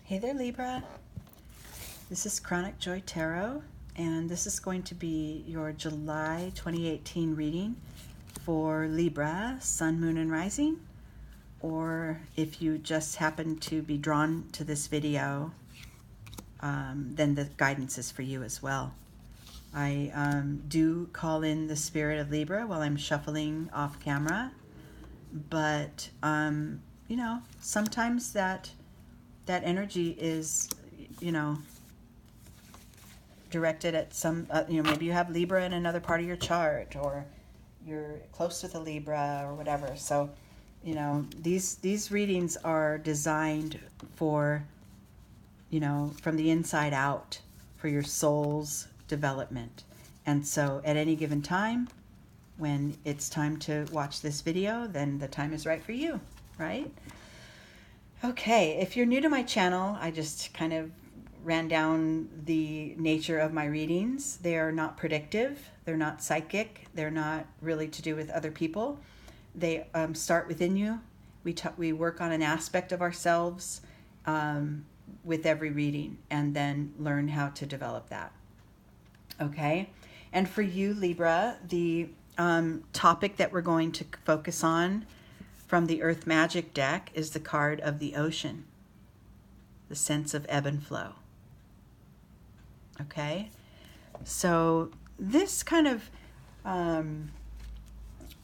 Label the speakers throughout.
Speaker 1: Hey there, Libra. This is Chronic Joy Tarot, and this is going to be your July 2018 reading for Libra, Sun, Moon, and Rising. Or if you just happen to be drawn to this video, then the guidance is for you as well. I do call in the spirit of Libra while I'm shuffling off camera, but you know, sometimes that energy is, you know, directed at some, you know, maybe you have Libra in another part of your chart, or you're close to the Libra or whatever. So, you know, these readings are designed for, you know, from the inside out, for your soul's development. And so at any given time, when it's time to watch this video, then the time is right for you, right? Okay, if you're new to my channel, I just kind of ran down the nature of my readings. They are not predictive, they're not psychic, they're not really to do with other people. They start within you. We work on an aspect of ourselves with every reading, and then learn how to develop that. Okay, and for you, Libra, the topic that we're going to focus on from the Earth Magic deck is the card of the ocean, the sense of ebb and flow. Okay, so this kind of,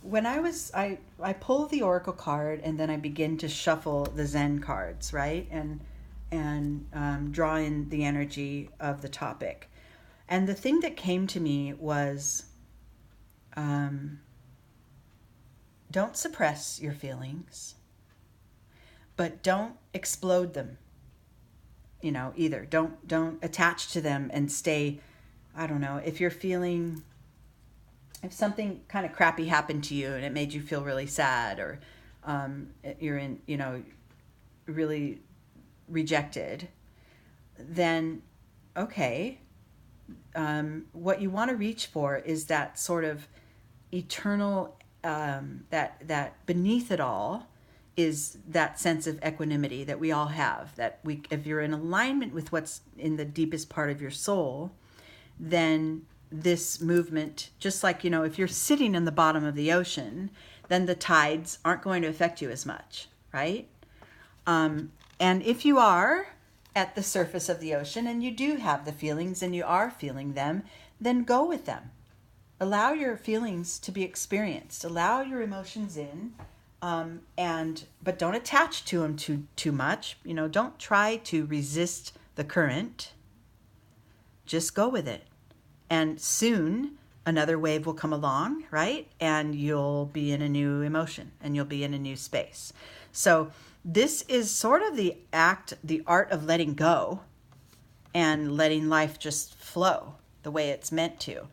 Speaker 1: when I pull the Oracle card, and then I begin to shuffle the Zen cards, right? And draw in the energy of the topic. And the thing that came to me was, don't suppress your feelings, but don't explode them, you know, either. Don't attach to them and stay, I don't know, if you're feeling, if something kind of crappy happened to you and it made you feel really sad, or you're in, you know, really rejected, then okay, what you want to reach for is that sort of eternal, that beneath it all is that sense of equanimity that we all have, that if you're in alignment with what's in the deepest part of your soul, then this movement, just like, you know, if you're sitting in the bottom of the ocean, then the tides aren't going to affect you as much, right? And if you are at the surface of the ocean and you do have the feelings and you are feeling them, then go with them. Allow your feelings to be experienced. Allow your emotions in, but don't attach to them too much. You know, don't try to resist the current. Just go with it. And soon another wave will come along, right? And you'll be in a new emotion, and you'll be in a new space. So this is sort of the art of letting go and letting life just flow the way it's meant to.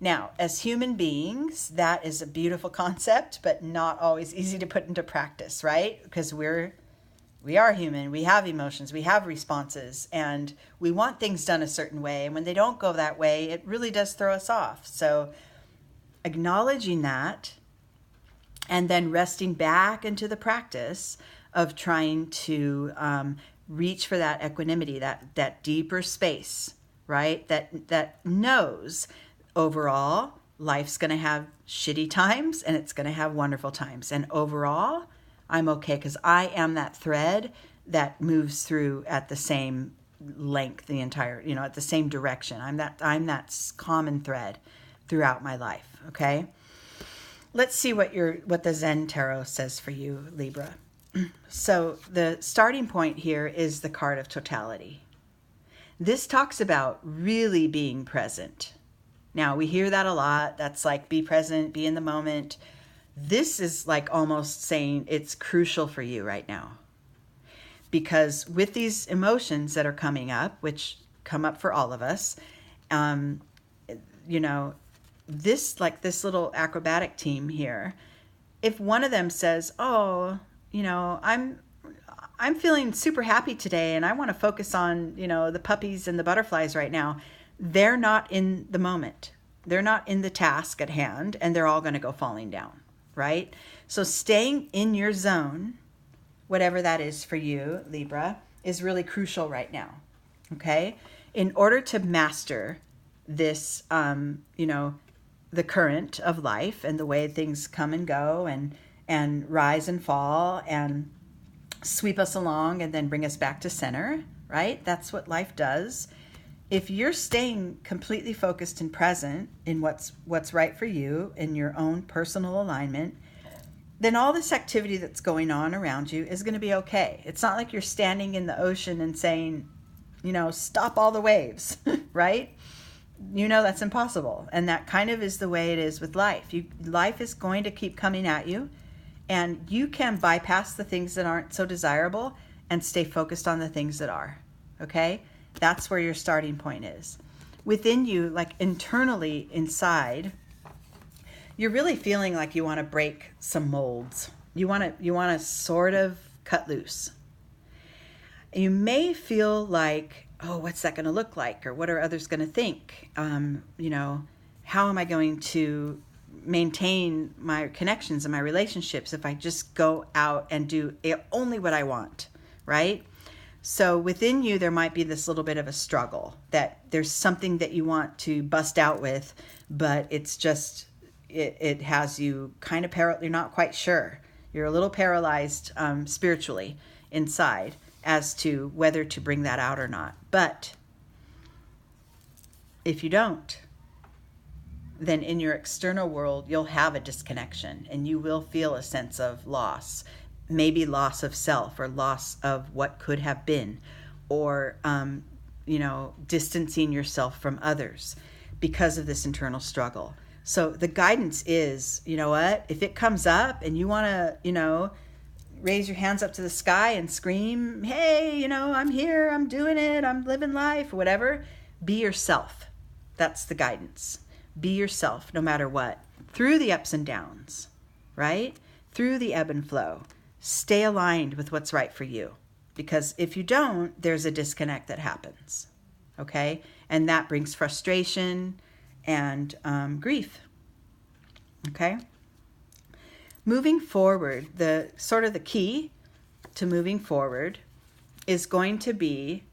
Speaker 1: Now, as human beings, that is a beautiful concept, but not always easy to put into practice, right? Because we are human, we have emotions, we have responses, and we want things done a certain way. And when they don't go that way, it really does throw us off. So acknowledging that, and then resting back into the practice of trying to reach for that equanimity, that deeper space, right? That knows overall life's going to have shitty times and it's going to have wonderful times. And overall, I'm okay because I am that thread that moves through at the same length, the entire, you know, at the same direction. I'm that common thread throughout my life. Okay. Let's see what the Zen Tarot says for you, Libra. So the starting point here is the card of totality. This talks about really being present. Now, we hear that a lot. That's like, be present, be in the moment. This is like almost saying it's crucial for you right now. Because with these emotions that are coming up, which come up for all of us, you know, this little acrobatic team here, if one of them says, oh, you know, I'm feeling super happy today and I want to focus on, you know, the puppies and the butterflies right now, they're not in the moment. They're not in the task at hand, and they're all going to go falling down, right? So staying in your zone, whatever that is for you, Libra, is really crucial right now. Okay? In order to master this, the current of life and the way things come and go and rise and fall and sweep us along and then bring us back to center, right? That's what life does. If you're staying completely focused and present in what's right for you in your own personal alignment, then all this activity that's going on around you is going to be okay. It's not like you're standing in the ocean and saying, stop all the waves, right? That's impossible. And that kind of is the way it is with life. Life is going to keep coming at you, and you can bypass the things that aren't so desirable and stay focused on the things that are, okay? That's where your starting point is. Within you, like internally inside, you're really feeling like you want to break some molds. You want to sort of cut loose. You may feel like, oh, what's that going to look like? Or what are others going to think? How am I going to maintain my connections and my relationships if I just go out and do only what I want, right? So within you, there might be this little bit of a struggle that there's something that you want to bust out with, but it's just, it has you kind of, you're not quite sure. You're a little paralyzed spiritually inside as to whether to bring that out or not. But if you don't, then in your external world, you'll have a disconnection and you will feel a sense of loss, maybe loss of self or loss of what could have been, or, distancing yourself from others because of this internal struggle. So the guidance is, if it comes up and you want to, raise your hands up to the sky and scream, hey, I'm here, I'm doing it, I'm living life, or whatever, be yourself. That's the guidance. Be yourself no matter what, through the ups and downs, right? Through the ebb and flow. Stay aligned with what's right for you. Because if you don't, there's a disconnect that happens, okay? And that brings frustration and grief, okay? Moving forward, the key to moving forward is going to be,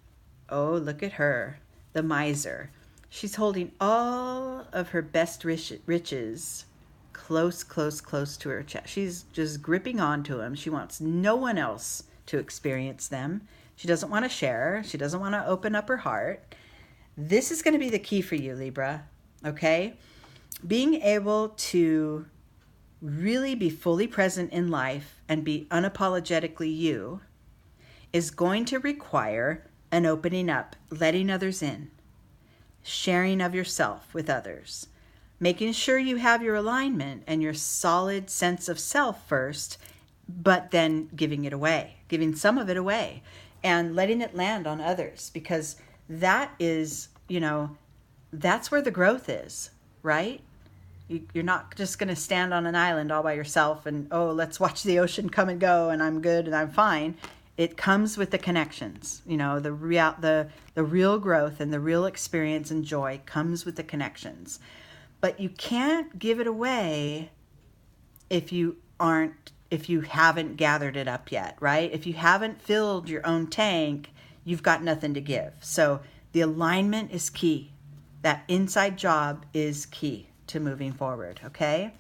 Speaker 1: oh, look at her, the miser. She's holding all of her best riches close to her chest. She's just gripping onto them. She wants no one else to experience them. She doesn't want to share. She doesn't want to open up her heart. This is going to be the key for you, Libra, okay? Being able to really be fully present in life and be unapologetically you is going to require an opening up, letting others in, sharing of yourself with others, making sure you have your alignment and your solid sense of self first, but then giving it away, giving some of it away and letting it land on others, because that is, that's where the growth is, right? You're not just going to stand on an island all by yourself and, oh, let's watch the ocean come and go and I'm good and I'm fine. It comes with the connections. The real growth and the real experience and joy comes with the connections. But you can't give it away if you haven't gathered it up yet, right? If you haven't filled your own tank, you've got nothing to give. So the alignment is key. That inside job is key to moving forward, okay?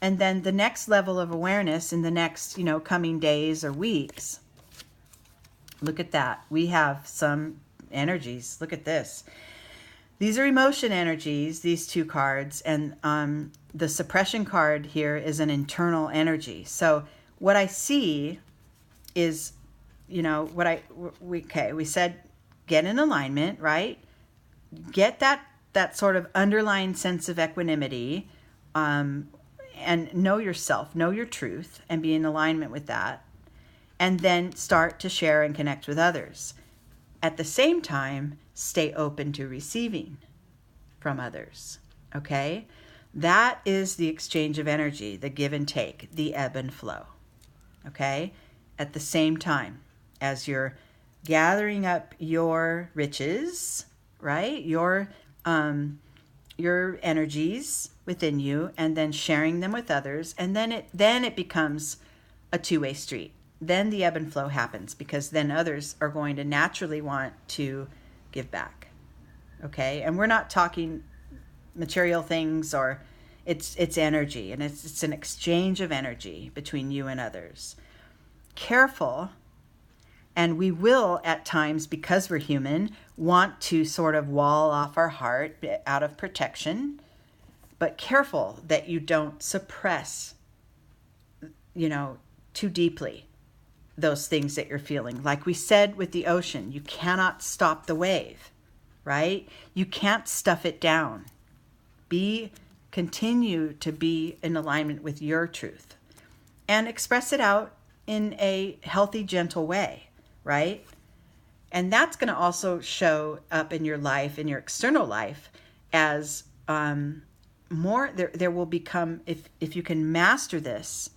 Speaker 1: And then the next level of awareness in the next, coming days or weeks, look at that. We have some energies. Look at this. These are emotion energies, these two cards, and the suppression card here is an internal energy. So what I see is, we said get in alignment, right? Get that sort of underlying sense of equanimity, and know yourself, know your truth, and be in alignment with that. And then start to share and connect with others. At the same time, stay open to receiving from others, okay? That is the exchange of energy, the give and take, the ebb and flow, okay? At the same time, as you're gathering up your riches, right? Your energies within you, and then sharing them with others, and then it becomes a two-way street. then the ebb and flow happens, because then others are going to naturally want to give back. Okay? And we're not talking material things, or it's energy, and it's an exchange of energy between you and others. Careful, and we will at times, because we're human, want to sort of wall off our heart out of protection, but careful that you don't suppress, too deeply those things that you're feeling. Like we said with the ocean, you cannot stop the wave, right? You can't stuff it down. Continue to be in alignment with your truth and express it out in a healthy, gentle way, right? And that's going to also show up in your life, in your external life, as more, there will become, if you can master this,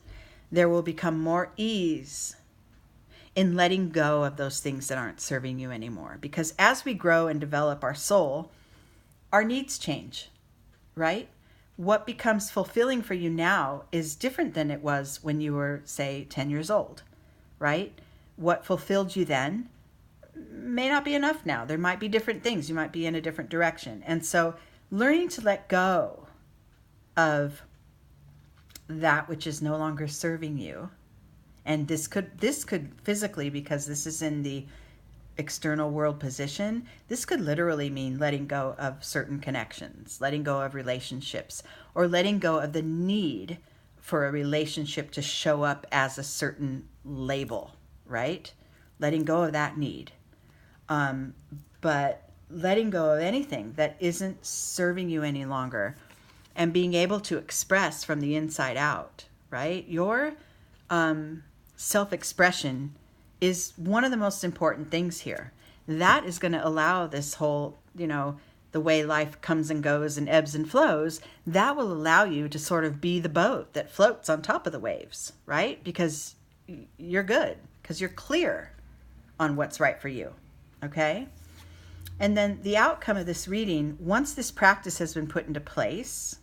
Speaker 1: there will become more ease in letting go of those things that aren't serving you anymore. Because as we grow and develop our soul, our needs change, right? What becomes fulfilling for you now is different than it was when you were, say, 10 years old, right? What fulfilled you then may not be enough now. There might be different things. You might be in a different direction. And so learning to let go of that which is no longer serving you. And this could physically, because this is in the external world position, this could literally mean letting go of certain connections, letting go of relationships, or letting go of the need for a relationship to show up as a certain label, right? Letting go of that need. But letting go of anything that isn't serving you any longer, and being able to express from the inside out, right? Your self-expression is one of the most important things here. That is going to allow this whole, the way life comes and goes and ebbs and flows, that will allow you to sort of be the boat that floats on top of the waves, right? Because you're good, because you're clear on what's right for you, okay? And then the outcome of this reading, once this practice has been put into place,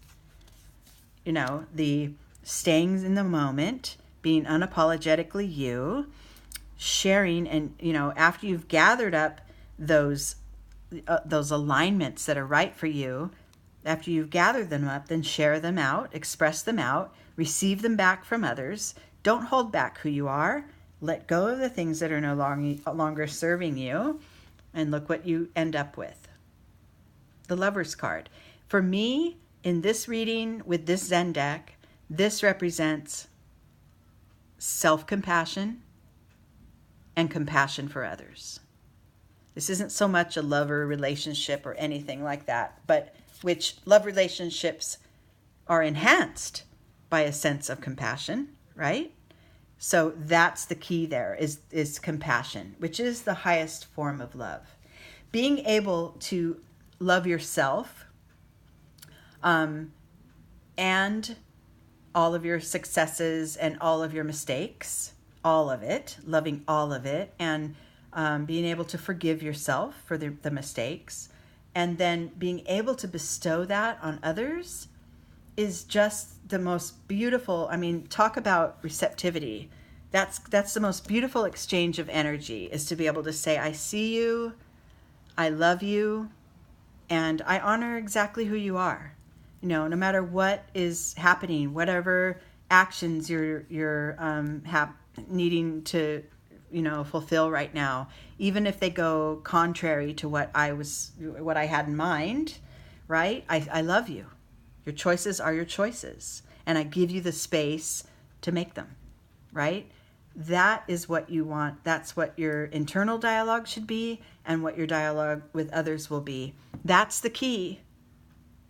Speaker 1: the staying in the moment, being unapologetically you, sharing, and after you've gathered up those alignments that are right for you, after you've gathered them up, then share them out, express them out, receive them back from others. Don't hold back who you are. Let go of the things that are no longer serving you, and look what you end up with. The Lover's card. For me, in this reading with this Zen deck, this represents self-compassion and compassion for others. This isn't so much a lover relationship or anything like that, but which love relationships are enhanced by a sense of compassion, right? So that's the key there, is compassion, which is the highest form of love. Being able to love yourself and all of your successes and all of your mistakes, all of it, loving all of it, and being able to forgive yourself for the mistakes, and then being able to bestow that on others is just the most beautiful. Talk about receptivity. That's the most beautiful exchange of energy, is to be able to say, I see you, I love you, and I honor exactly who you are. No matter what is happening, whatever actions you're needing to, fulfill right now, even if they go contrary to what I had in mind, right? I love you. Your choices are your choices, and I give you the space to make them, right? That is what you want. That's what your internal dialogue should be, and what your dialogue with others will be. That's the key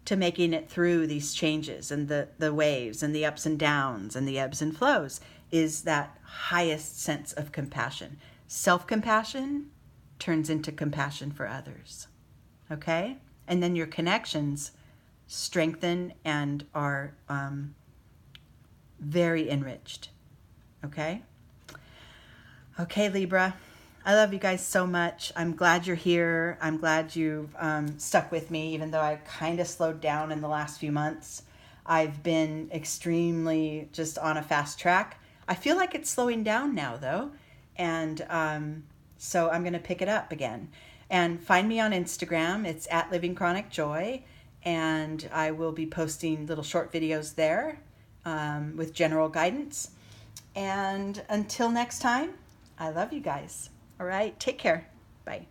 Speaker 1: to making it through these changes and the waves and the ups and downs and the ebbs and flows, is that highest sense of compassion. Self-compassion turns into compassion for others, okay? And then your connections strengthen and are very enriched, okay? Okay, Libra, I love you guys so much. I'm glad you're here. I'm glad you've stuck with me, even though I kind of slowed down in the last few months. I've been extremely just on a fast track. I feel like it's slowing down now, though. And so I'm going to pick it up again. And find me on Instagram. It's at Living Chronic Joy. And I will be posting little short videos there with general guidance. And until next time, I love you guys. All right, take care. Bye.